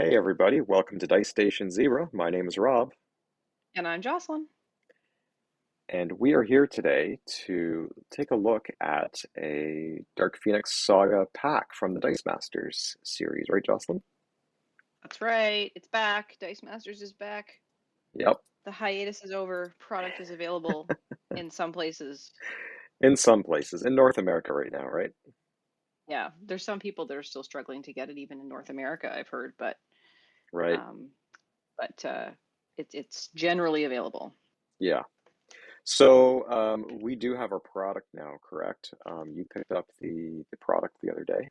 Hey everybody, welcome to Dice Station Zebra. My name is Rob, And I'm Jocelyn. and we are here today to take a look at a Dark Phoenix Saga pack from the Dice Masters series, right, Jocelyn? That's right. It's back. Dice Masters is back. Yep, The hiatus is over. Product is available in some places. in some places, in North America right now, right? Yeah, there's some people that are still struggling to get it even in North America, I've heard, Right, um but it's generally available. yeah. So we do have our product now, correct? You picked up the product the other day.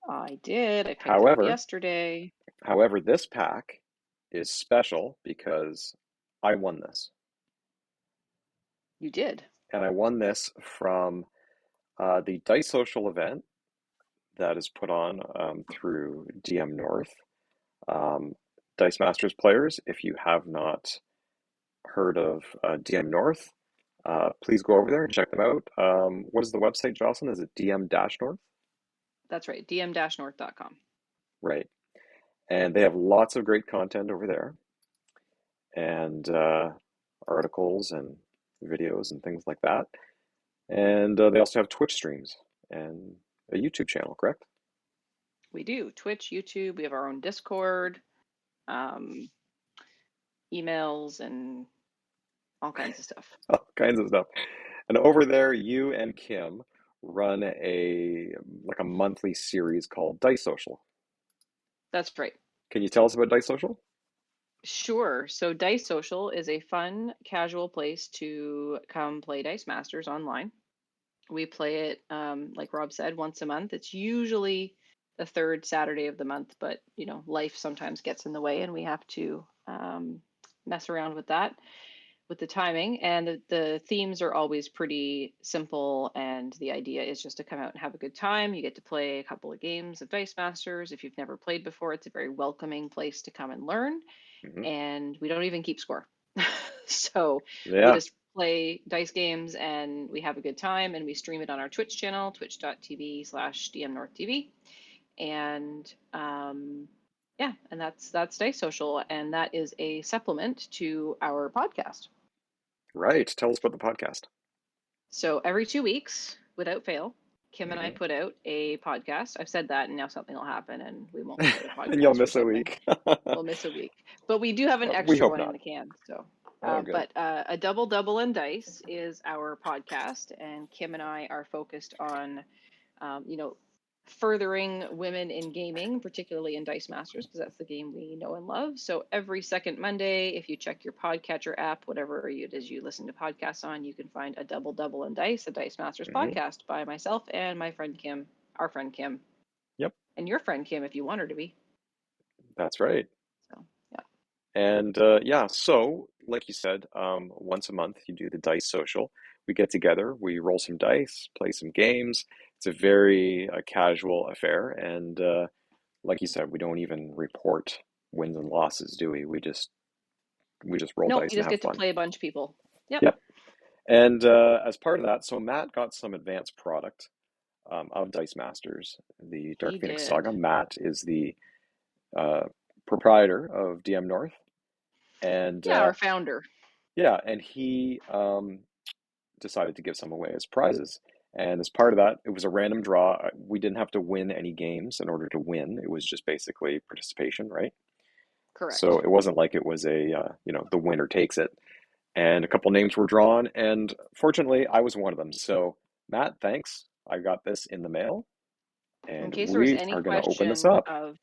I did. I picked it up However, yesterday. however, this pack is special because I won this. You did. And I won this from the Dice Social event that is put on through DM North. Um, Dice Masters players, if you have not heard of DM North, please go over there and check them out. What is the website, Jocelyn? Is it DM-North? That's right. dm-north.com. Right. And they have lots of great content over there and articles and videos and things like that. And they also have Twitch streams and a YouTube channel, correct? We do. Twitch, YouTube, we have our own Discord, um, emails, and all kinds of stuff. All kinds of stuff. And over there, you and Kim run a monthly series called Dice Social. That's right. Can you tell us about Dice Social? Sure. So Dice Social is a fun, casual place to come play Dice Masters online. We play it, like Rob said, once a month. It's usually the third Saturday of the month, but life sometimes gets in the way, and we have to mess around with that, with the timing. And the themes are always pretty simple, and the idea is just to come out and have a good time. You get to play a couple of games of Dice Masters. If you've never played before, it's a very welcoming place to come and learn, Hmm. and we don't even keep score. So we Yeah, just play dice games and we have a good time, and we stream it on our Twitch channel, twitch.tv/dmnorthtv. And yeah, and that's Dice Social, and that is a supplement to our podcast. right. Tell us about the podcast. So every 2 weeks, without fail, Kim and I Hmm. put out a podcast. I've said that, and now something will happen, and we won't put out a And you'll podcast for miss a something. week. We'll miss a week, but we do have an We extra hope one in not. the can. So, Oh, good. a double and dice is our podcast, and Kim and I are focused on, um, you know, furthering women in gaming, particularly in Dice Masters, because that's the game we know and love. So every second Monday, if you check your podcatcher app, whatever it is you listen to podcasts on, you can find a double and dice, a Dice Masters Hmm. podcast by myself and my friend Kim, our friend Kim, Yep, and your friend Kim if you want her to be. that's right. So yeah. And yeah, so like you said, once a month you do the Dice Social. We get together, we roll some dice, play some games. It's a very casual affair, and like you said, we don't even report wins and losses, do we? We just roll Nope, dice you and just have get to fun. play a bunch of people. Yep. Yep. And as part of that, so Matt got some advanced product of Dice Masters, the Dark He Phoenix did. Saga. Matt is the uh, proprietor of DM North, and Yeah, our founder. yeah, and he decided to give some away as prizes. And as part of that, it was a random draw. We didn't have to win any games in order to win. It was just basically participation, right? So Correct. it wasn't like it was the winner takes it. And a couple names were drawn, and fortunately, I was one of them. So, Matt, thanks. I got this in the mail, In and case there was we any are going to open this question up. of,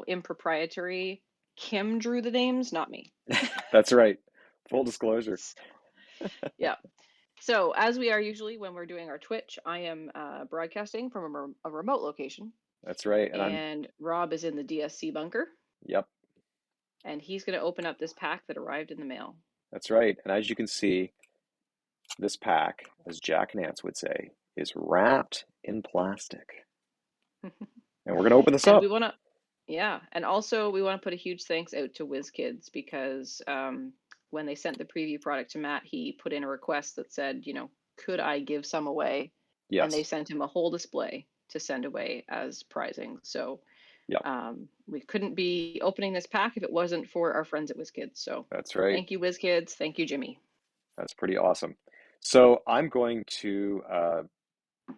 impropriety, Kim drew the names, not me. That's right. Full disclosure. Yeah. So, as we are usually when we're doing our Twitch, I am broadcasting from a remote location, That's right. And I'm, and Rob is in the DSC bunker, yep, and he's going to open up this pack that arrived in the mail. that's right. And as you can see, this pack, as Jack Nance would say, is wrapped in plastic. And we're going to open this And we up. want to, yeah, and also we want to put a huge thanks out to WizKids, because when they sent the preview product to Matt, he put in a request that said, could I give some away? And they Yes. sent him a whole display to send away as prizing. So Yep, We couldn't be opening this pack if it wasn't for our friends at WizKids. So that's right. thank you, WizKids. Thank you, Jimmy. That's pretty awesome. So I'm going to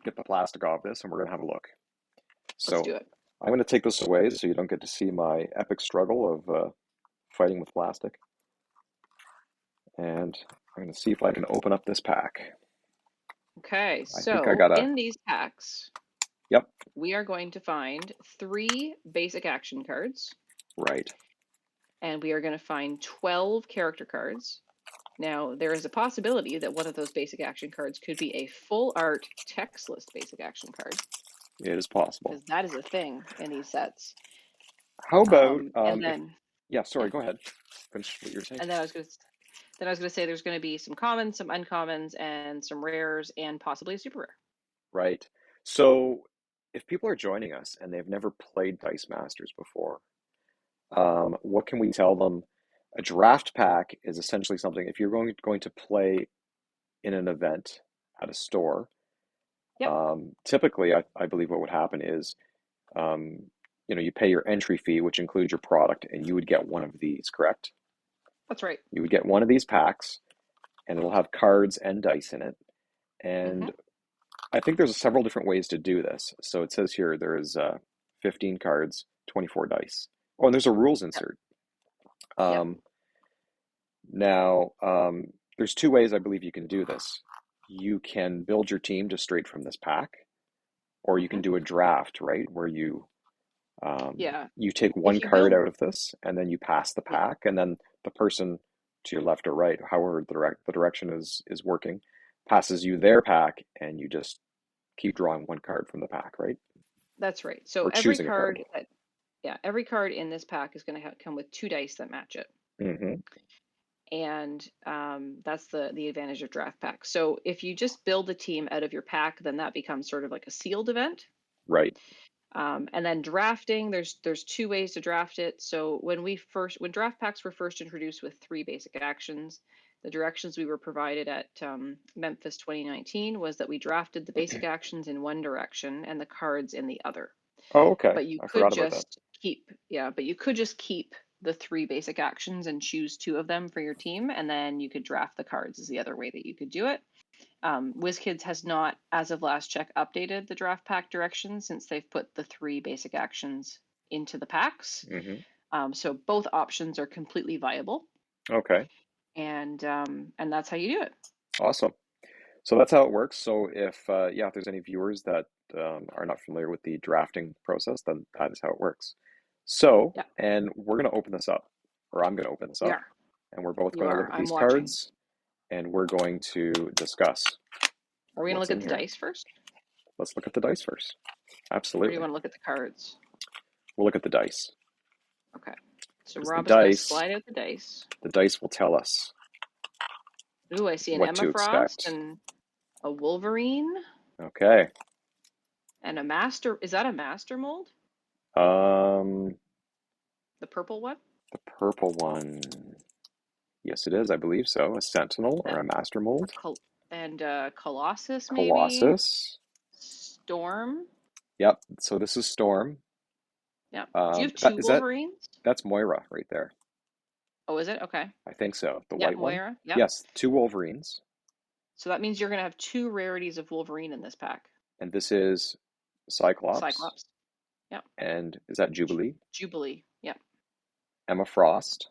get the plastic off this and we're going to have a look. Let's So do it. I'm going to take this away so you don't get to see my epic struggle of fighting with plastic. And I'm going to see if I can open up this pack. Okay, I think I got so in these packs, yep, we are going to find 3 basic action cards, right. and we are going to find 12 character cards. Now, there is a possibility that one of those basic action cards could be a full art text list basic action card, It is possible. because that is a thing in these sets. How about And if, then, yeah, sorry, yeah, go ahead. Finish what you're saying. and then I was going to say there's going to be some commons, some uncommons, and some rares, and possibly a super rare. Right. So if people are joining us and they've never played Dice Masters before, what can we tell them? A draft pack is essentially something, if you're going to play in an event at a store, Yep, typically I believe what would happen is um, you pay your entry fee, which includes your product, and you would get one of these, correct? that's right. You would get one of these packs, and it'll have cards and dice in it. Hmm. And I think there's several different ways to do this. So it says here there is 15 cards, 24 dice. Oh, and there's a rules Yep, insert. yep. Um, now, there's two ways I believe you can do this. You can build your team just straight from this pack, or you Hmm. can do a draft, right, where Yeah. you take one If you card build, out of this, and then you pass the yeah, pack, and then the person to your left or right, however the direction is working, passes you their pack, and you just keep drawing one card from the pack, right? that's right. So Or every choosing a card. card that, yeah, every card in this pack is going to come with 2 dice that match it. Hmm. And that's the advantage of draft packs. So if you just build a team out of your pack, then that becomes sort of like a sealed event. Right. And then drafting, there's 2 ways to draft it. So when draft packs were first introduced with 3 basic actions, the directions we were provided at Memphis 2019 was that we drafted the basic actions in one direction and the cards in the other. Oh, okay. But you I could forgot about that. just keep, yeah, but you could just keep the 3 basic actions and choose 2 of them for your team, and then you could draft the cards is the other way that you could do it. WizKids has not, as of last check, updated the draft pack directions since they've put the 3 basic actions into the packs. Hmm. So both options are completely viable, Okay. and that's how you do it. Awesome. So that's how it works. So if there's any viewers that are not familiar with the drafting process, then that is how it works. So, Yeah, and we're going to open this up, or I'm going to open this we up, are. and we're both You going to look are. at I'm these watching. cards, and we're going to discuss Are we gonna what's look in at the here. dice first, Let's look at the dice first. or do you Absolutely. want to look at the cards? We'll look at the dice Okay. So because Rob is going to slide out the dice. the dice will tell us Ooh, I see an what Emma to Frost expect. and a Wolverine Okay. and a master. Is that a master mold? Um, The purple one? the purple one. Yes, it is. I believe so. A sentinel or Yep. a master mold. And Colossus maybe? Colossus. Storm? Yep. So this is Storm. Yep. Do you have That two is that. Wolverines? That's Moira right there. Oh, is it? Okay. I think so. The Yep, white one. Moira. Yep. Yes, two Wolverines, So that means you're gonna have 2 rarities of Wolverine in this pack. and this is Cyclops. Cyclops. Yep. And is that Jubilee? Jubilee. Yep. Emma Frost.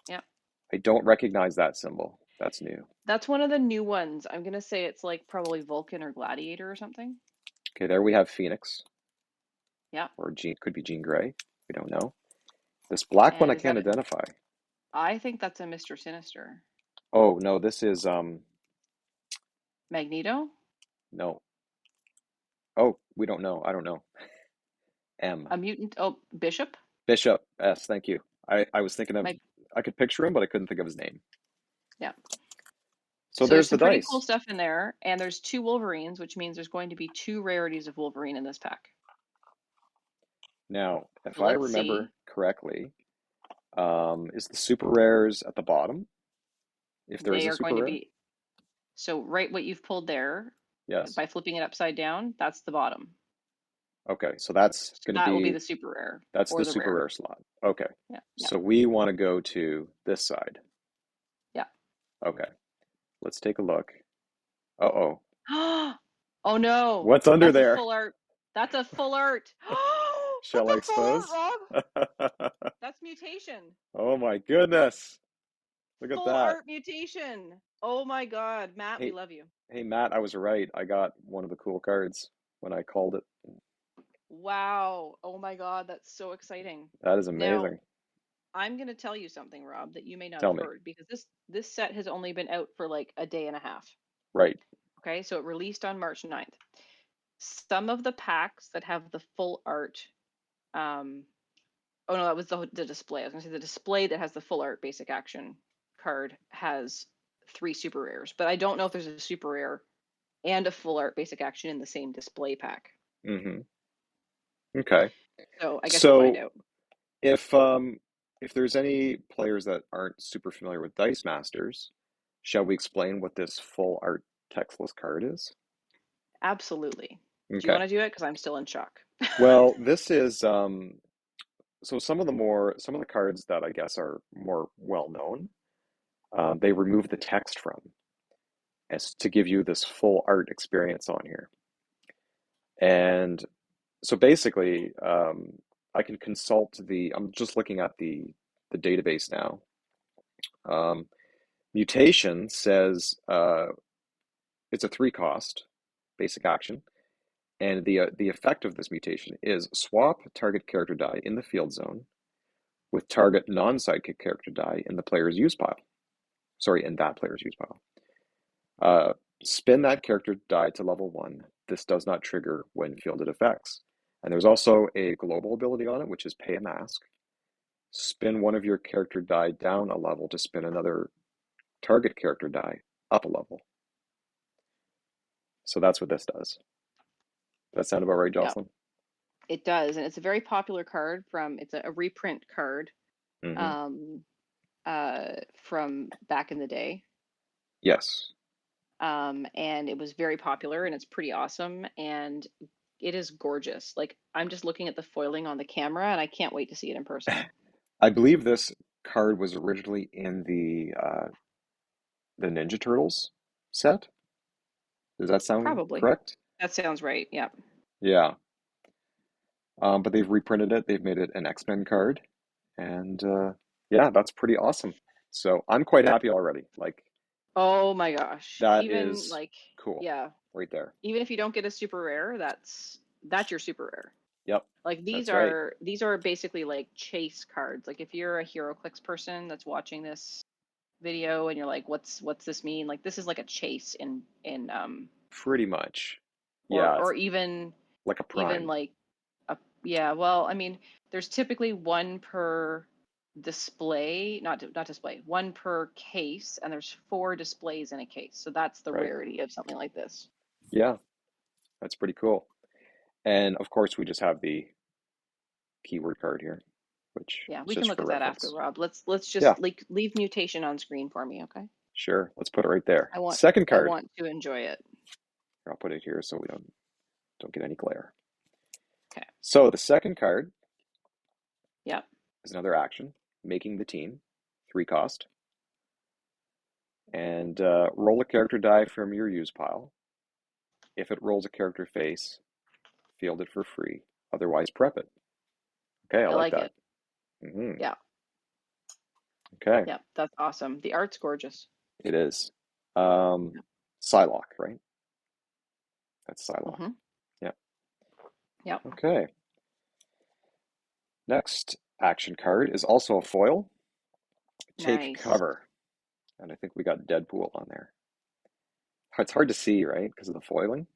Yep. I don't recognize that symbol. That's new. That's one of the new ones. I'm gonna say it's like probably Vulcan or Gladiator or something. Okay, there we have Phoenix, Yep. or Jean, could be Jean Grey. We don't know. This black one And I is can't that identify. I think that's a Mr. Sinister. Oh no, this is Magneto? no. Oh, we don't know. I don't know. M. A mutant? Oh, Bishop? Bishop. S. Thank you. I was thinking of. Mag I could picture him, but I couldn't think of his name. yeah. So So there's there's the some pretty cool dice. stuff in there, and there's 2 Wolverines, which means there's going to be 2 rarities of Wolverine in this pack. Now, if So I let's see. remember correctly, is the super rares at the bottom? If there is They a are super going to rare? be so right what you've pulled there Yes. by flipping it upside down, that's the bottom. Okay, so that's So going to that will be be, the super rare that's or the the super rare. rare slot. Okay, Yeah, yeah, so we want to go to this side. yeah. Okay, let's take a look. Uh-oh, Oh no, what's under that's a there? full art. That's a full art. That's Shall I a full art, expose? Rob. That's mutation. Oh my goodness. Look at Full that. art mutation. Oh my God, Matt, we Hey, love you. hey Matt, I was right. I got one of the cool cards when I called it. Wow. Oh my God, that's so exciting. That is Now, amazing. I'm going to tell you something, Rob, that you may not Tell have me. heard because this set has only been out for like a day and a half. Right. Okay, so it released on March 9th. Some of the packs that have the full art, um, oh no, that was the display. I was gonna say the display that has the full art basic action card has 3 super rares, but I don't know if there's a super rare and a full art basic action in the same display pack. Mm-hmm. Okay. So I guess we'll find So out. if if there's any players that aren't super familiar with Dice Masters, shall we explain what this full art textless card is? Absolutely. Do you Okay. want to do it? Because I'm still in shock. Well, this is so some of the cards that I guess are more well known, they remove the text from as to give you this full art experience on here. And so basically, I can consult I'm just looking at the database now. Um, Mutation says it's a 3 cost basic action, and the effect of this mutation is swap target character die in the field zone with target non-sidekick character die in the player's use pile. Sorry, in that player's use pile. Uh, Spin that character die to level 1. This does not trigger when fielded effects. And there's also a global ability on it, which is Pay a Mask. Spin one of your character die down a level to spin another target character die up a level. So that's what this does. That sound about right, Yeah, Jocelyn? it does, and it's a very popular card from. It's a reprint card, Mm-hmm. um, from back in the day. Yes. And it was very popular, and it's pretty awesome, and it is gorgeous. Like I'm just looking at the foiling on the camera, and I can't wait to see it in person. I believe this card was originally in the Ninja Turtles set. Does that sound Probably. correct? That sounds right. Yeah. Yeah. But they've reprinted it. They've made it an X-Men card, and yeah, that's pretty awesome. So I'm quite happy already. Like Oh my gosh. that Even is like, cool, yeah, right there. even if you don't get a super rare, that's your super rare. Yep, Like these that's right. are these are basically like chase cards. Like if you're a HeroClix person that's watching this video and you're like, what's this mean? Like this is like a chase in Pretty much. or Yeah, it's or even like a even prime, like yeah, well, I mean, there's typically one per display, not display, one per case, and there's 4 displays in a case. So that's the right? rarity of something like this. Yeah, that's pretty cool. And of course, we just have the keyword card here, which Yeah, is we can just look for at that after, reference. Rob. Let's Yeah, just like leave mutation on screen for me, okay? sure. Let's put it right there. I want Second I card. want to enjoy it. I'll put it here so we don't get any glare. Okay. So the second card Yep. is another action, making the team, 3 cost, and roll a character die from your use pile. If it rolls a character face, field it for free. Otherwise, prep it. Okay, I I like like that. it. Hmm. Yeah. Okay, Yep. That's awesome. The art's gorgeous. it is. Psylocke, right? That's Psylocke. Mm-hmm. Yeah. Yep. Okay. Next action card is also a foil. Take Nice. cover. And I think we got Deadpool on there. It's hard to see, right? Because of the foiling.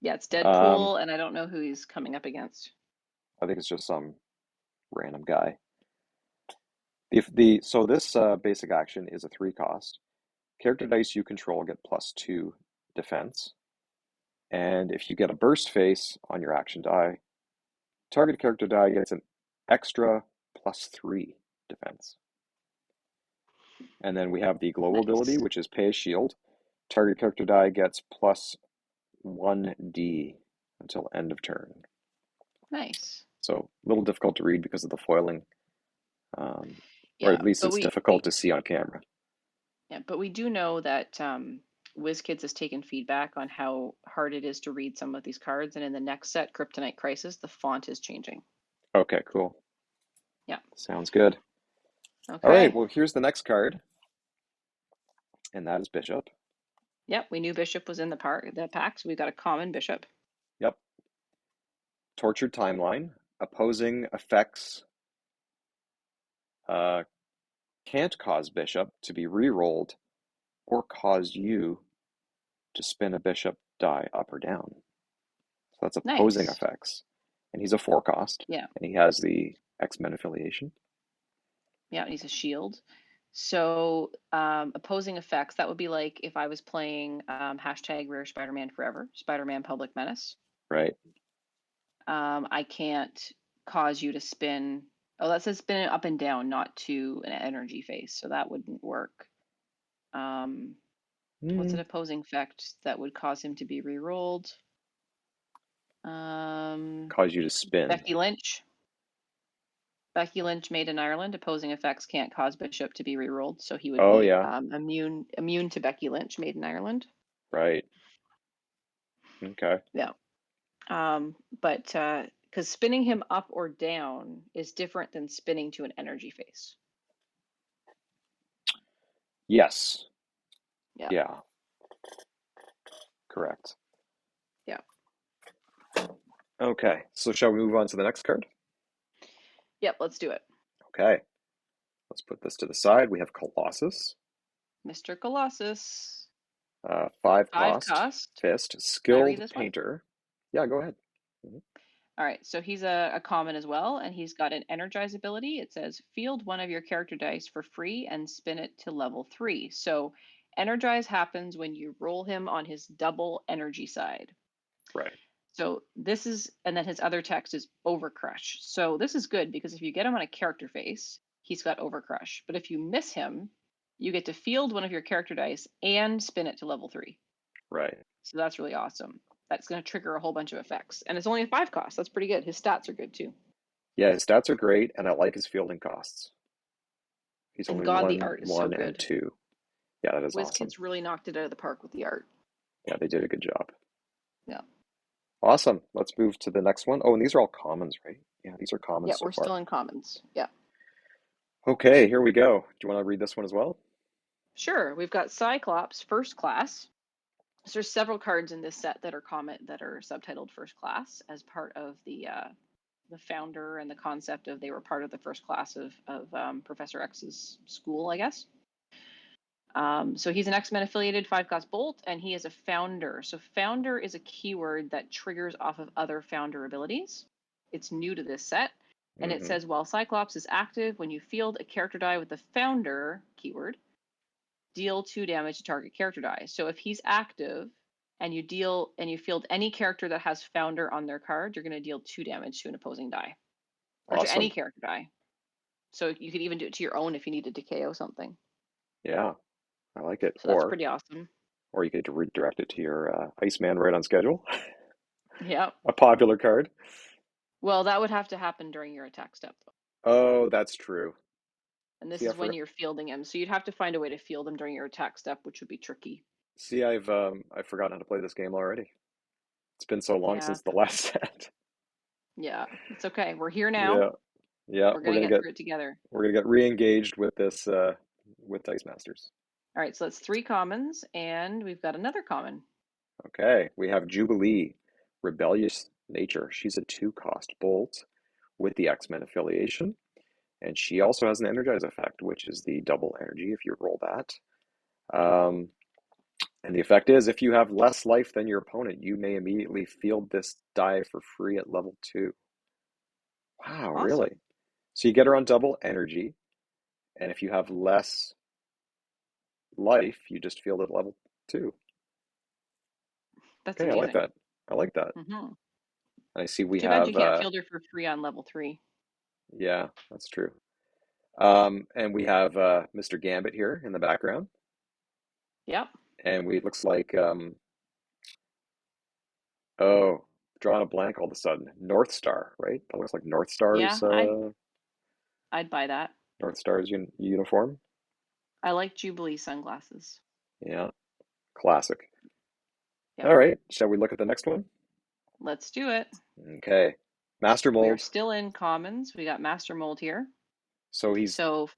Yeah, it's Um, Deadpool, and I don't know who he's coming up against. I think it's just some random guy. So this basic action is a 3 cost. Character dice you control get +2 defense. And if you get a burst face on your action die, target character die gets an extra +3 defense. And then we have the global ability, Nice. which is pay a shield. Target character die gets +1d. until end of turn. Nice. So a little difficult to read because of the foiling, or Yeah, at least but it's we difficult to see on camera. yeah, but we do know that WizKids has taken feedback on how hard it is to read some of these cards, and in the next set, Kryptonite Crisis, the font is changing. Okay, cool. Yeah. Sounds good. All right, Okay. well, here's the next card, and that is Bishop. Yep, we knew Bishop was in the pack, so we've got a common Bishop. Yep. Tortured Timeline. Opposing effects uh, can't cause Bishop to be re-rolled or cause you to spin a Bishop die up or down. So that's opposing Nice. effects. And he's a 4 cost, Yeah. and he has the X-Men affiliation. Yeah, he's a shield. So opposing effects, that would be like if I was playing hashtag Rare Spider-Man Forever, Spider-Man Public Menace. Right. I can't cause you to spin. Oh, that says spin it up and down, not to an energy phase. So that wouldn't work. What's an opposing effect that would cause him to be re-rolled? Cause you to spin. Becky Lynch. Becky Lynch made in Ireland. Opposing effects can't cause Bishop to be re-rolled, so he would Oh, be yeah. immune to Becky Lynch made in Ireland. Right. Okay. Yeah. But because spinning him up or down is different than spinning to an energy phase. Yes. Yeah. Yeah. Correct. Yeah. Okay. So shall we move on to the next card? Yep. Let's do it. Okay. Let's put this to the side. We have Colossus. Mr. Colossus. 5 Five cost. cost. Fist. Can I read Skilled this one? painter. Yeah, go ahead. Mhm. All right, so he's a common as well, and he's got an energize ability. It says field one of your character dice for free and spin it to level 3. So energize happens when you roll him on his double energy side. Right. So this is, and then his other text is overcrush. So this is good because if you get him on a character face, he's got overcrush. But if you miss him, you get to field one of your character dice and spin it to level 3. Right. So that's really awesome. That's going to trigger a whole bunch of effects. And it's only a 5 cost. That's pretty good. His stats are good too. Yeah, his stats are great, and I like his fielding costs. He's And only God, the one, art is so 1, and good. 2. Yeah, that is awesome. WizKids really knocked it out of the park with the art. Yeah, they did a good job. Yeah. Awesome. Let's move to the next one. Oh, and these are all commons, right? Yeah, these are Yeah, commons so we're far. still in commons. Yeah. Okay, here we go. Do you want to read this one as well? Sure. We've got Cyclops first class. So there's several cards in this set that are subtitled first class as part of the founder and the concept of they were part of the first class of Professor X's school, I guess. So he's an X-Men affiliated 5 cost bolt, and he is a founder. So founder is a keyword that triggers off of other founder abilities. It's new to this set. And it Mm-hmm. says while Cyclops is active, when you field a character die with the founder keyword, deal 2 damage to target character die. So if he's active and you field any character that has founder on their card, you're going to deal 2 damage to an opposing die. Or to any Awesome. character die. So you could even do it to your own if you needed to KO something. Yeah, I like it. So that's pretty awesome. Or you could redirect it to your Iceman right on schedule. Yeah. A popular card. Well, that would have to happen during your attack step, though. Oh, that's true. And this See, I is when forgot. you're fielding him. So you'd have to find a way to field him during your attack step, which would be tricky. See, I've forgotten how to play this game already. It's been so long Yeah. since the last set. Yeah. It's okay. We're here now. Yeah, yeah. We're going to get through it together. We're gonna get re-engaged with this with Dice Masters. All right. So that's 3 commons, and we've got another common. Okay, we have Jubilee, rebellious nature. She's a 2 cost bolt with the X-Men affiliation, and she also has an energize effect, which is the double energy if you roll that. Um, and the effect is if you have less life than your opponent, you may immediately field this die for free at level 2. Wow, Awesome. really? So you get her on double energy, and if you have less life, you just field at level 2. That's Okay, I like amazing. that. I like that. Mm-hmm. And I see we Too bad you have, can't field her for free on level 3. yeah, that's true. And we have Mr. Gambit here in the background, Yep. and it looks like, oh, drawing a blank all of a sudden. North Star, right? That looks like North Star's Yeah, I'd buy that. North Star's uniform. I like Jubilee sunglasses. Yeah, classic. Yep. All right, shall we look at the next one? Let's do it. Okay, Master We are Mold. still in commons. We got Master Mold here. So he's, So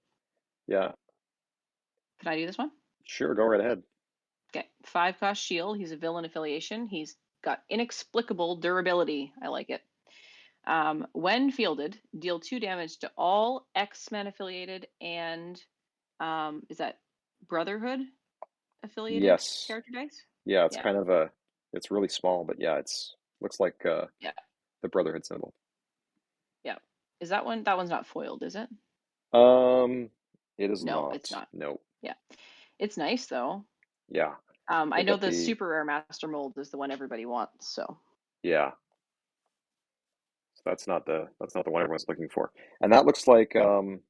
yeah, can I do this one? sure, go right ahead. Okay. 5-cost shield. He's a villain affiliation. He's got inexplicable durability. I like it. When fielded, deal 2 damage to all X-Men affiliated and is that Brotherhood affiliated Yes. character dice? Yeah, it's Yeah. kind of a, it's really small, but yeah, it's looks like Yeah. the Brotherhood symbol. Yeah. Is that one? That one's not foiled, is it? Um, it is No, it's not. not. No. Yeah. It's nice though. Yeah, I they know got the the, super rare master mold is the one everybody wants, so yeah. So that's not the one everyone's looking for. And that looks like I'm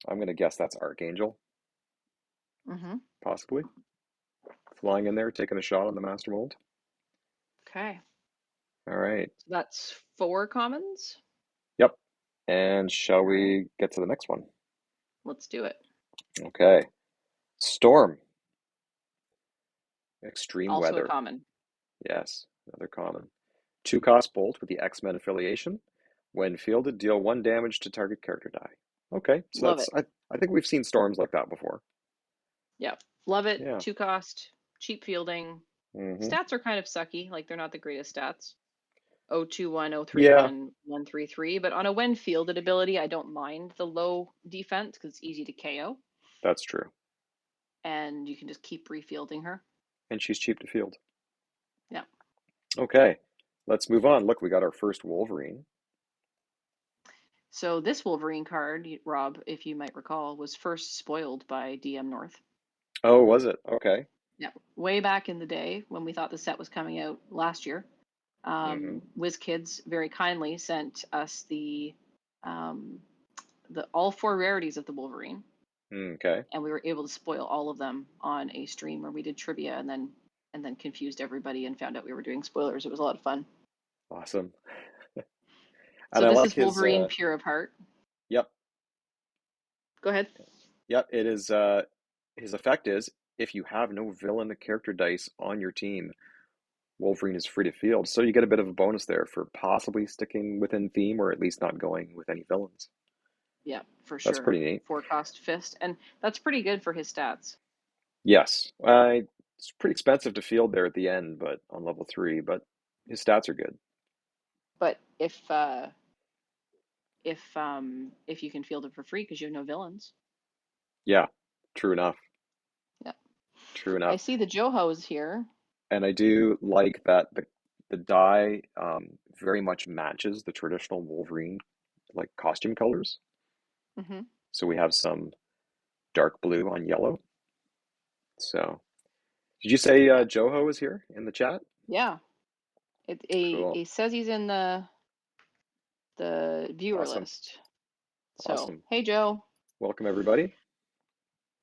gonna guess that's Archangel, hmm. possibly. Flying in there, taking a shot on the Master Mold. Okay. All right. So that's 4 commons. Yep. And shall All right. we get to the next one? Let's do it. Okay. Storm. Extreme Also a weather. common. Yes, another common. 2-cost bolt with the X-Men affiliation. When fielded, deal 1 damage to target character die. Okay, so Love that's it. I think we've seen storms like that before. Yeah. Love it. Yeah. 2-cost, cheap fielding. Mm-hmm. Stats are kind of sucky, like they're not the greatest stats. 021, Yeah, 031, 133, but on a when fielded ability, I don't mind the low defense because it's easy to KO that's true. and you can just keep refielding her. And she's cheap to field. Yeah. Okay, let's move on. Look, we got our first Wolverine. So this Wolverine card, Rob, if you might recall, was first spoiled by DM North. Oh, was it? Okay. Yeah, way back in the day when we thought the set was coming out last year. Mm-hmm. WizKids very kindly sent us um, the all 4 rarities of the Wolverine, Okay. and we were able to spoil all of them on a stream where we did trivia and then confused everybody and found out we were doing spoilers. It was a lot of fun. Awesome. And So I this like is his Wolverine Pure of Heart. yep. Go ahead. Yep, it is his effect is if you have no villain character dice on your team, Wolverine is free to field. So you get a bit of a bonus there for possibly sticking within theme or at least not going with any villains. Yeah, for That's sure. pretty neat. 4-cost fist, and that's pretty good for his stats. Yes. It's pretty expensive to field there at the end, but on level 3, but his stats are good. But if you can field it for free because you have no villains. Yeah, true enough. Yeah. True I enough. see the Johos here. And I do like that the die very much matches the traditional Wolverine like costume colors. Hmm. So we have some dark blue on yellow. So did you say Yeah. Joho is here in the chat? Yeah. Cool. It says he's in the viewer Awesome. list. So, Awesome. hey Joe, Welcome everybody.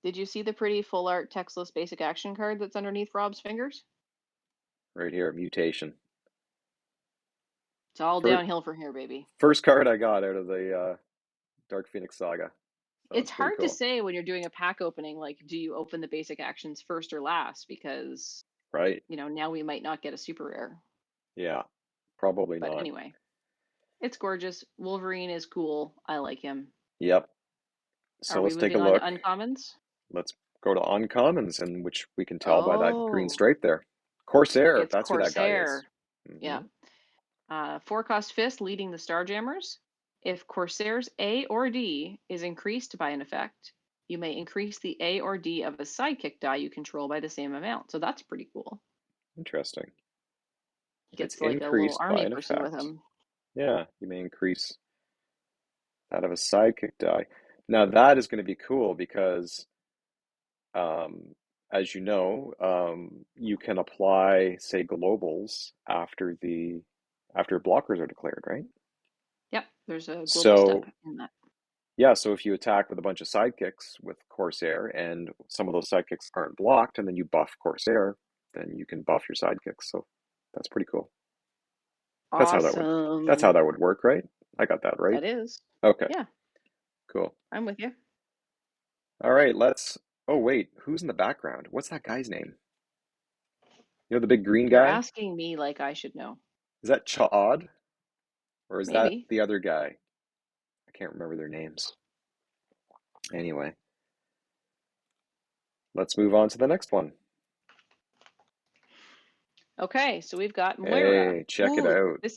did you see the pretty full art textless basic action card that's underneath Rob's fingers? Right here, mutation. It's all First, downhill from here, baby. first card I got out of the Dark Phoenix Saga. So It's that's pretty hard to cool. say when you're doing a pack opening, like, do you open the basic actions first or last? Because, Right. now we might not get a super rare. Yeah. Probably But not. anyway, it's gorgeous. Wolverine is cool. I like him. Yep. Are So we let's take a moving on to look. uncommons? Let's go to uncommons, in which we can tell by that green Oh, stripe there. Corsair, it's that's who that guy is. Corsair. Hmm. Yeah. 4-cost fist leading the Starjammers. If Corsair's A or D is increased by an effect, you may increase the A or D of a sidekick die you control by the same amount. So that's pretty cool. Interesting. If it's Gets like a little increased by army an person with effect, him. yeah, you may increase that of a sidekick die. Now that is going to be cool because, um, as you know, you can apply, say, globals after blockers are declared, right? Yep, there's a global step So in that. yeah, so if you attack with a bunch of sidekicks with Corsair and some of those sidekicks aren't blocked, and then you buff Corsair, then you can buff your sidekicks. So that's pretty cool. That's how that would that's how Awesome. that would work, right? I got that right. That is. Okay, Yeah, cool. I'm with you. All right, let's. Oh wait, who's in the background? What's that guy's name? You know the big green You're guy? asking me like I should know. Is that Chaad or is that Maybe. the other guy? I can't remember their names. Anyway, let's move on to the next one. Okay, so we've got Moira. Hey, check it Ooh, out.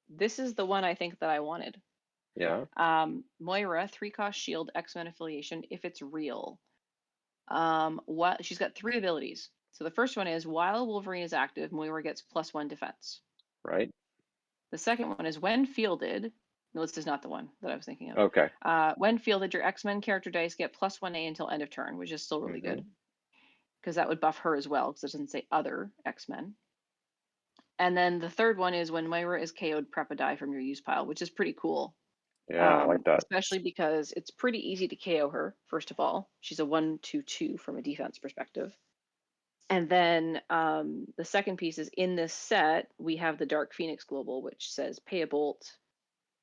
this is the one I think that I wanted. Yeah, Moira, 3-cost shield, X-Men affiliation, if it's real. What she's got three abilities. So the first one is while Wolverine is active, Moira gets +1 defense. right? The second one is when fielded. No, this is not the one that I was thinking of. Okay. When fielded, your X-Men character dice get +1A until end of turn, which is still really Mm-hmm. good because that would buff her as well because it doesn't say other X-Men. And then the third one is when Moira is KO'd, prep a die from your use pile, which is pretty cool. Yeah, I like that. Especially because it's pretty easy to KO her, first of all. She's a 1/2/2 from a defense perspective. And then the second piece is in this set, we have the Dark Phoenix Global, which says pay a bolt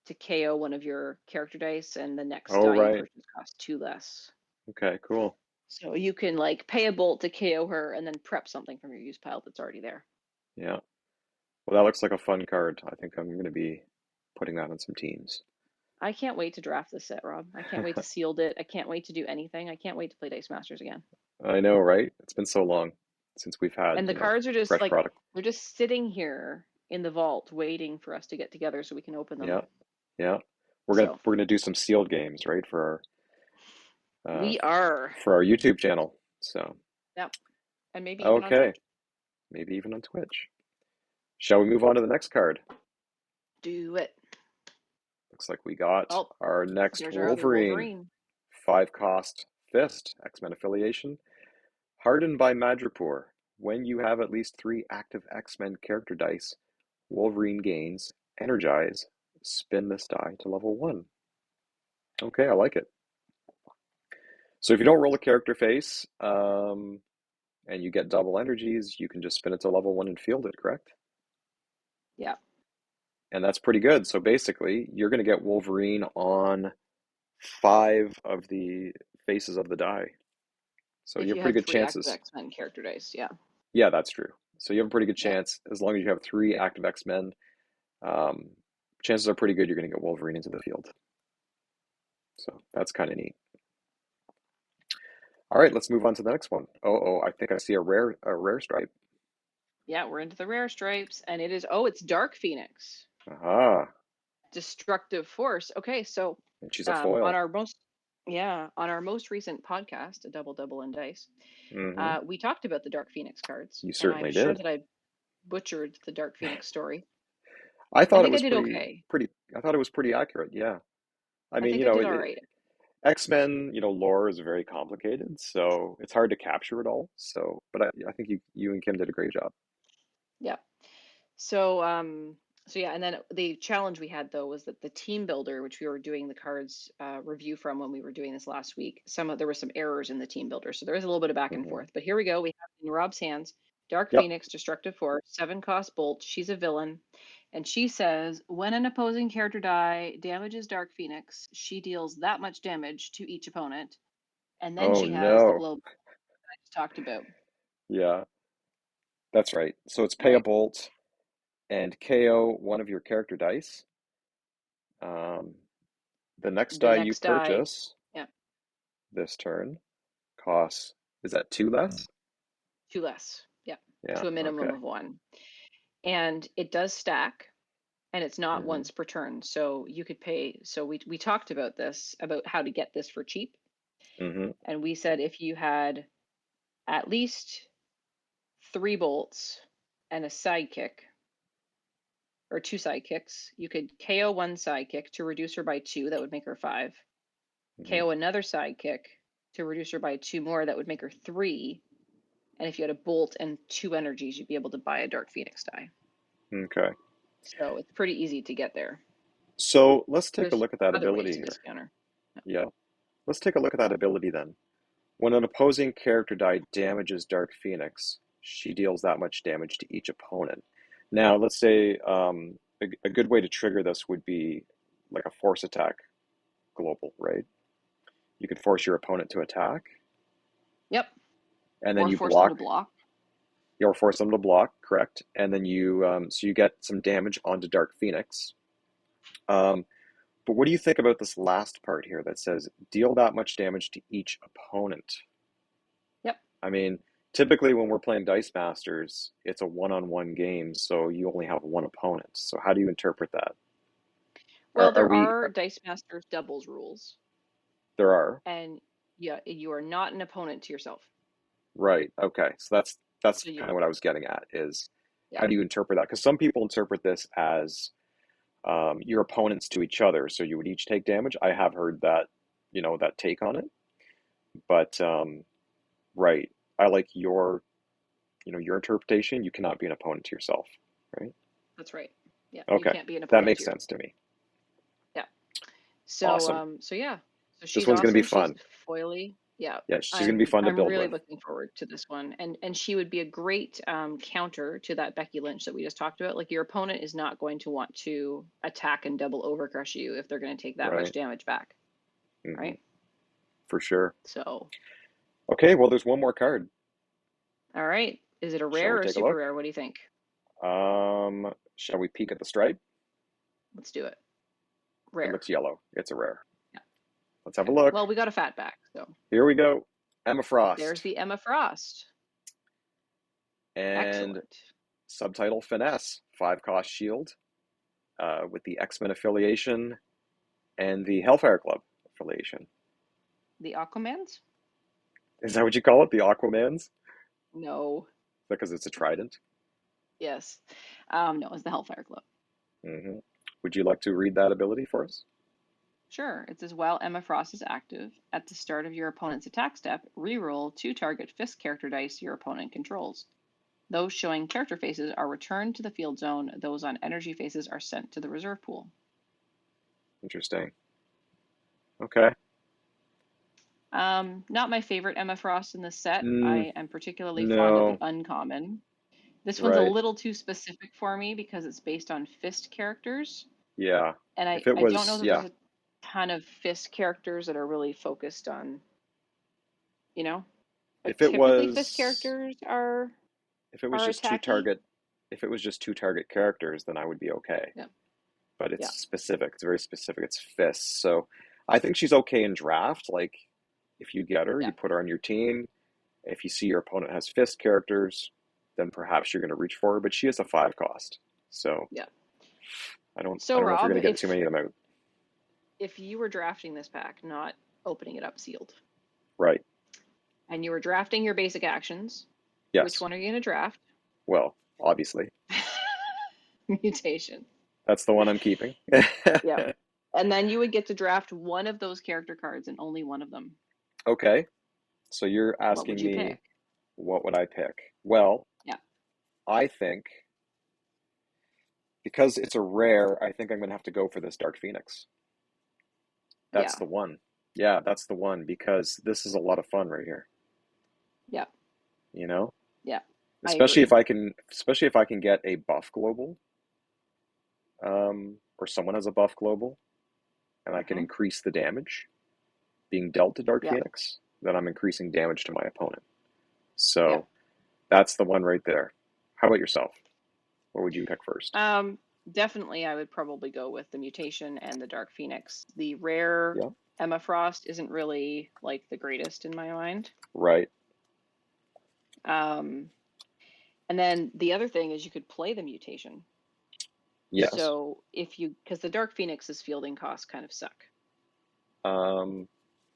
to KO one of your character dice, and the next Oh, die you right. purchase costs 2 less. Okay, cool. So you can like pay a bolt to KO her and then prep something from your use pile that's already there. Yeah. Well, that looks like a fun card. I think I'm going to be putting that on some teams. I can't wait to draft this set, Rob. I can't wait to sealed it. I can't wait to do anything. I can't wait to play Dice Masters again. I know, right? It's been so long since we've had, And the cards are just fresh like product. they're just sitting here in the vault waiting for us to get together so we can open them. Yeah, yeah. We're gonna So we're gonna do some sealed games, right, uh we are. for our YouTube channel. So, Yep. And maybe even on okay, Twitch. maybe even on Twitch. Shall we move on to the next card? Do it. Looks like we got Oh, our next there's our other Wolverine. Wolverine. 5-cost Fist, X-Men affiliation. Hardened by Madripoor. When you have at least 3 active X-Men character dice, Wolverine gains Energize. Spin this die to level 1. Okay, I like it. So if you don't roll a character face, and you get double energies, you can just spin it to level 1 and field it, correct? Yeah. And that's pretty good. So basically, you're going to get Wolverine on 5 of the faces of the die. So you If have you pretty had good 3 active chances. X-Men character dice, yeah. Yeah, that's true. So you have a pretty good Yeah. chance as long as you have 3 active X-Men. Um, chances are pretty good you're going to get Wolverine into the field. So that's kind of neat. All right, let's move on to the next one. Oh, I think I see a rare stripe. Yeah, we're into the rare stripes, and it's Dark Phoenix. Aha, Destructive Force. Okay, so and she's a on foil. our most recent podcast, a double double and dice, Mm-hmm. we talked about the Dark Phoenix cards, You and I'm certainly sure did. that I butchered the Dark Phoenix story. I I thought it think I was did okay. pretty. I thought it was pretty accurate. Yeah. I I mean, think I did all it, right. X-Men, lore is very complicated, so it's hard to capture it all. So, but I think you and Kim did a great job. Yeah. So yeah, and then the challenge we had though was that the team builder, which we were doing the cards review from when we were doing this last week, there were some errors in the team builder, so there is a little bit of back and Hmm. forth. But here we go. We have in Rob's hands, Dark Yep. Phoenix, Destructive Force, 7-cost bolt. She's a villain, and she says when an opposing character die damages Dark Phoenix, she deals that much damage to each opponent, and then Oh she has the no. global that I just talked about. Yeah, that's right. So it's pay a Right. bolt and KO one of your character dice. Um, the next The die you next die, purchase yeah, this turn costs, is that 2 less? 2 less. Yeah, Yeah. to a minimum Okay. of 1. And it does stack, and it's not Hmm. once per turn. So you could pay. So we talked about this, about how to get this for cheap. Hmm. And we said if you had at least 3 bolts and a sidekick, or 2 sidekicks, you could KO one sidekick to reduce her by 2. That would make her 5. Hmm. KO another sidekick to reduce her by 2 more. That would make her 3. And if you had a bolt and 2 energies, you'd be able to buy a Dark Phoenix die. Okay. So it's pretty easy to get there. So let's take a There's look at that other ways ability to here. discount her. Yeah. Let's take a look at that ability then. When an opposing character die damages Dark Phoenix, she deals that much damage to each opponent. Now, let's say a good way to trigger this would be like a force attack global, right? You could force your opponent to attack, Yep. and then Or you force them to block, block. or force them to block, correct? And then so you get some damage onto Dark Phoenix. Um, but what do you think about this last part here that says deal that much damage to each opponent? Yep. I mean, typically when we're playing Dice Masters, it's a one-on-one game, so you only have one opponent. So how do you interpret that? Well, Are there we, are Dice Masters doubles rules, there are, and yeah, you are not an opponent to yourself. right? Okay, so that's So you, kind of what I was getting at is yeah, how do you interpret that? Because some people interpret this as your opponents to each other, so you would each take damage. I have heard that, that take on it, but right, I like your interpretation. You cannot be an opponent to yourself, right? that's right. Yeah, you Okay, can't be an that opponent to makes yourself. sense to me. Yeah. So, Awesome. so yeah. So This she's one's going to be awesome. She's fun. foily. Yeah. Yeah, she's going to be I'm fun to I'm build really with. looking forward to this one. And she would be a great counter to that Becky Lynch that we just talked about. Like your opponent is not going to want to attack and double overcrush you if they're going to take that much Right. damage back, Hmm. right? For sure. So, Okay, well, there's one more card. all right. Is it a Shall rare we or a take a super look? rare? What do you think? Shall we peek at the stripe? Let's do it. It Rare. looks yellow. It's a rare. Yeah. Let's have a Okay. look. Well, we got a fat back. So Here we go. Emma there's Frost the Emma Frost. and Excellent. subtitle Finesse, 5 cost shield with the X-Men affiliation and the Hellfire Club affiliation. The Aquamans? Is that what you call it? The Aquamans? No. Because it's a trident. Yes. No, it's the Hellfire Club. Hmm. Would you like to read that ability for us? Sure. It says while Emma Frost is active, at the start of your opponent's attack step, reroll 2 target fist character dice your opponent controls. Those showing character faces are returned to the field zone. Those on energy faces are sent to the reserve pool. Interesting. Okay. Not my favorite Emma Frost in this set. Mm, I am particularly fond of the no. uncommon. This one's a Right. little too specific for me because it's based on fist characters. Yeah. And If it I don't know was, that there's yeah. a ton of fist characters that are really focused on, you know, like If it typically fist was characters if it was are just two attacky. target if it was just 2 target characters, then I would be okay. Yeah, But it's yeah, specific. It's very specific. It's fists. So I think she's okay in draft. Like if you get her, yeah, you put her on your team. If you see your opponent has fist characters, then perhaps you're going to reach for her. But she is a 5 cost. So yeah. I So don't know if you're Rob, going to get too many of them out. if you were drafting this pack, not opening it up sealed, Right. and you were drafting your basic actions, which Yes. one are you going to draft? Well, obviously. Mutation. That's the one I'm keeping. Yeah. And then you would get to draft one of those character cards and only one of them. Okay. So you're What would asking you me pick? what would I pick? Well, Yeah. I think because it's a rare, I think I'm going to have to go for this Dark Phoenix. That's Yeah. the one. Yeah, that's the one because this is a lot of fun right here, Yeah. you know? Yeah. I Especially if agree. I can get a buff global, or someone has a buff global and I can Hmm. increase the damage being dealt to Dark Yeah. Phoenix, then I'm increasing damage to my opponent. Yeah. So that's the one right there. How about yourself? What would you pick first? Um, Definitely I would probably go with the mutation and the Dark Phoenix. The rare Yeah, Emma Frost isn't really like the greatest in my mind. right. Um, and then the other thing is you could play the mutation. Yes. So if you, because the Dark Phoenix's fielding costs kind of suck. Um,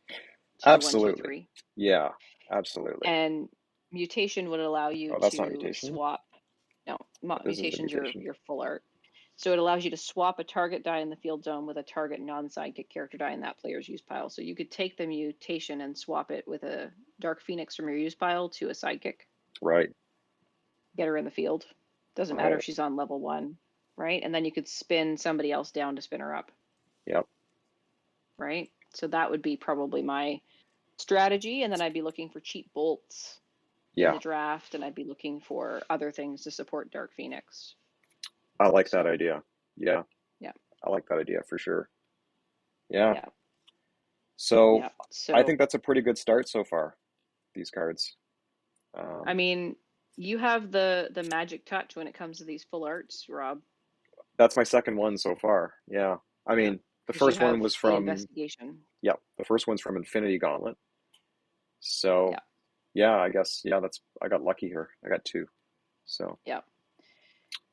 2, 1, 2, Absolutely. 3. Yeah, absolutely. And mutation would allow you Oh, that's not to mutation. swap. No, This is a mutation's mutation. your full art. So it allows you to swap a target die in the field zone with a target non-sidekick character die in that player's use pile. So you could take the mutation and swap it with a Dark Phoenix from your use pile to a sidekick. Right, Get her in the field. Doesn't matter if right. she's on level 1, right? And then you could spin somebody else down to spin her up, Yep. right? So that would be probably my strategy. And then I'd be looking for cheap bolts in Yeah, the draft, and I'd be looking for other things to support Dark Phoenix. I like that So idea. Yeah, Yeah. I like that idea for sure. Yeah. Yeah. So Yeah. I So, think that's a pretty good start so far, these cards. I Um, mean, you have the magic touch when it comes to these full arts, Rob. that's my second one so far. Yeah. I Yeah. mean, the Because you first one have was the from, investigation. yeah, the first one's from Infinity Gauntlet. So Yeah. yeah, I guess, yeah, I got lucky here. I got two. So Yeah.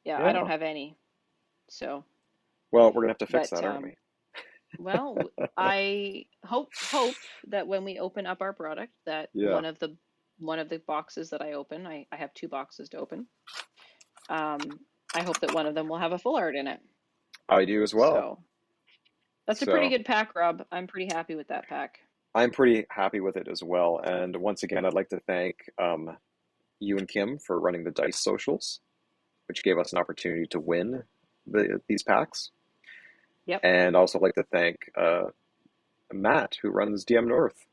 Yeah. I don't yeah. have any. So, Well, we're gonna have to fix but that, aren't we? well, I hope that when we open up our product, that Yeah, one of the boxes that I open, I have two boxes to open. I hope that one of them will have a full art in it. I do as well. So that's a pretty So good pack, Rob. I'm pretty happy with that pack. I'm pretty happy with it as well. And once again, I'd like to thank you and Kim for running the dice socials, which gave us an opportunity to win these packs. Yep. And also like to thank Matt, who runs DM North,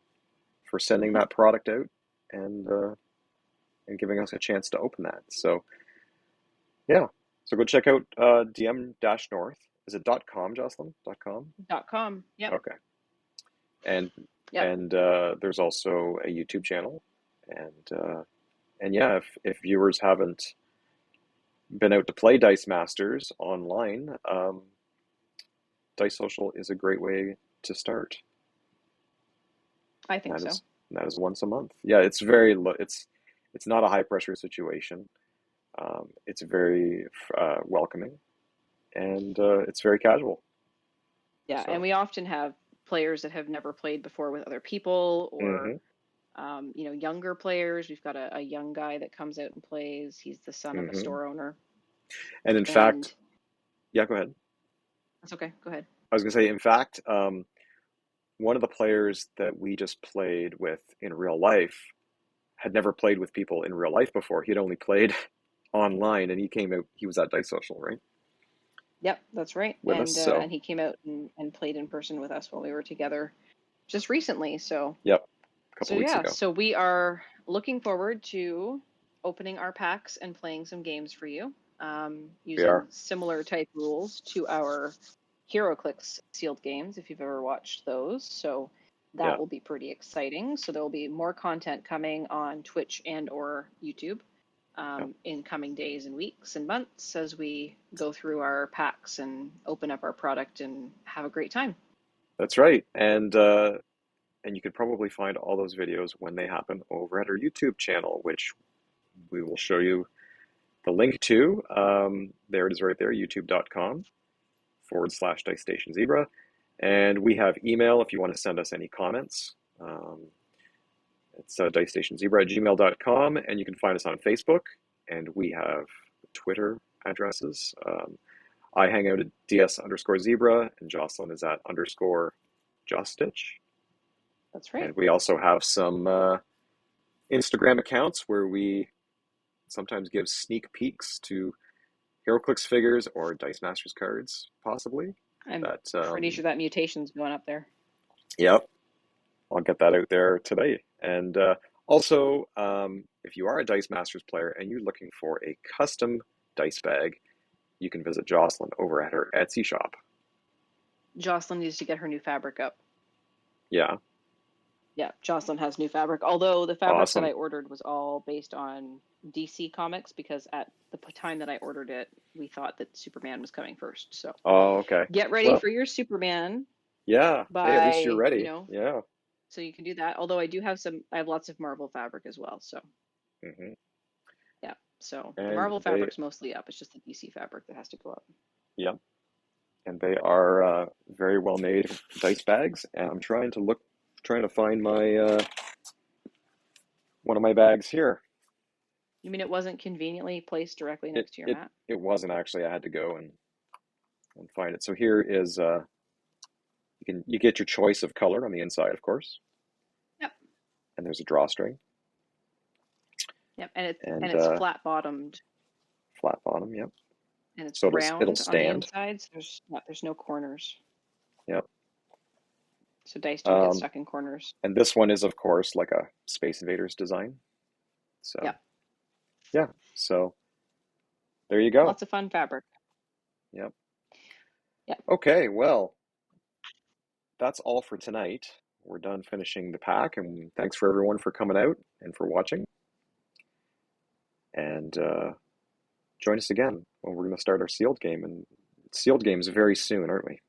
for sending Hmm. that product out and uh, and giving us a chance to open that. So yeah, so go check out DM-North. Is it .com, Jocelyn? .com? .com. Yep. Okay. And Yep. there's also a YouTube channel, and yeah, if viewers haven't been out to play Dice Masters online, Dice Social is a great way to start. I think That so. is that is once a month. Yeah, it's very it's not a high pressure situation. It's very welcoming, and it's very casual. Yeah, and So, we often have players that have never played before with other people, or hmm younger players. We've got a young guy that comes out and plays. He's the son of a hmm store owner, and in and fact, yeah, go ahead. that's okay. Go ahead. I was gonna say, in fact, one of the players that we just played with in real life had never played with people in real life before. He'd only played online, and he came out. He was at Dice Social, right, Yep, that's right. with us. And So, he came out and played in person with us when we were together just recently. So yep, a so couple weeks yeah, ago. so we are looking forward to opening our packs and playing some games for you, We using are, similar type rules to our HeroClix sealed games, if you've ever watched those. So that yeah, will be pretty exciting. So there will be more content coming on Twitch and or YouTube, yeah. in coming days and weeks and months as we go through our packs and open up our product and have a great time. That's right, and you could probably find all those videos when they happen over at our YouTube channel, which we will show you the link to. There it is right there, youtube.com/ dicestationzebra. And we have email if you want to send us any comments. It's dicestationzebra@gmail.com, and you can find us on Facebook, and we have Twitter addresses. I hang out at ds_zebra, and Jocelyn is at _jostitch. That's right. And we also have some Instagram accounts where we sometimes give sneak peeks to HeroClix figures or Dice Masters cards, possibly. I'm That, pretty sure that mutation's going up there. yep, I'll get that out there today. And also, if you are a Dice Masters player and you're looking for a custom dice bag, you can visit Jocelyn over at her Etsy shop. Jocelyn needs to get her new fabric up. Yeah, Yeah, Jocelyn has new fabric. Although the fabric that awesome. I ordered was all based on DC comics, because at the time that I ordered it, we thought that Superman was coming first. So Oh, okay. get ready Well, for your Superman yeah. Hey, at least you're by, ready. Yeah. so you can do that. Although I have lots of Marvel fabric as well. So hmm yeah, so the And Marvel fabric's mostly up. It's just the DC fabric that has to go up. yeah, and they are very well made dice bags. And I'm trying to find my one of my bags here. You mean it wasn't conveniently placed directly It next to your it mat? it wasn't actually. I had to go and find it. So here is you get your choice of color on the inside, of course, Yep. and there's a drawstring Yep. And and it's flat bottomed, flat bottom. Yep. and it's So it'll round on the stand. inside. So there's no corners. Yep. So dice don't get Um, stuck in corners. and this one is, of course, like a Space Invaders design. So Yep. yeah. So there you go. Lots of fun fabric. Yep. Yeah, Okay, well, that's all for tonight. We're done finishing the pack, and thanks for everyone for coming out and for watching. And join us again when we're going to start our sealed game. And sealed games very soon, aren't we?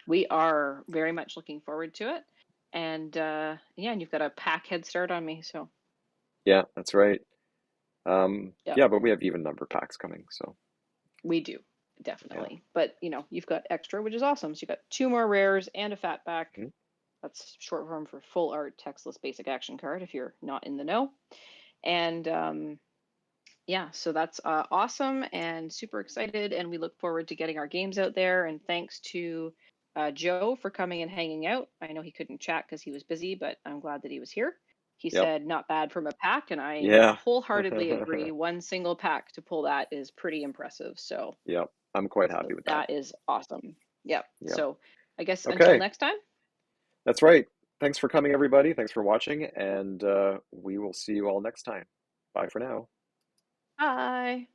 we are very much looking forward to it. And yeah, and you've got a pack head start on me, so Yeah, that's right. yeah, Yeah, but we have even number packs coming, so we do yeah. definitely. But you've got extra, which is awesome. So you've got two more rares and a fat back. Mhm. That's short form for full art textless basic action card if you're not in the know. And yeah, so that's awesome and super excited. And we look forward to getting our games out there. And thanks to Joe for coming and hanging out. I know he couldn't chat because he was busy, but I'm glad that he was here. He Yep. said not bad from a pack, and I Yeah. wholeheartedly agree. One single pack to pull that is pretty impressive. Yep. I'm quite happy So with that. that is awesome. Yep. Yep. So I guess until Okay. next time. That's right. Thanks for coming, everybody. Thanks for watching, and we will see you all next time. Bye for now. Bye.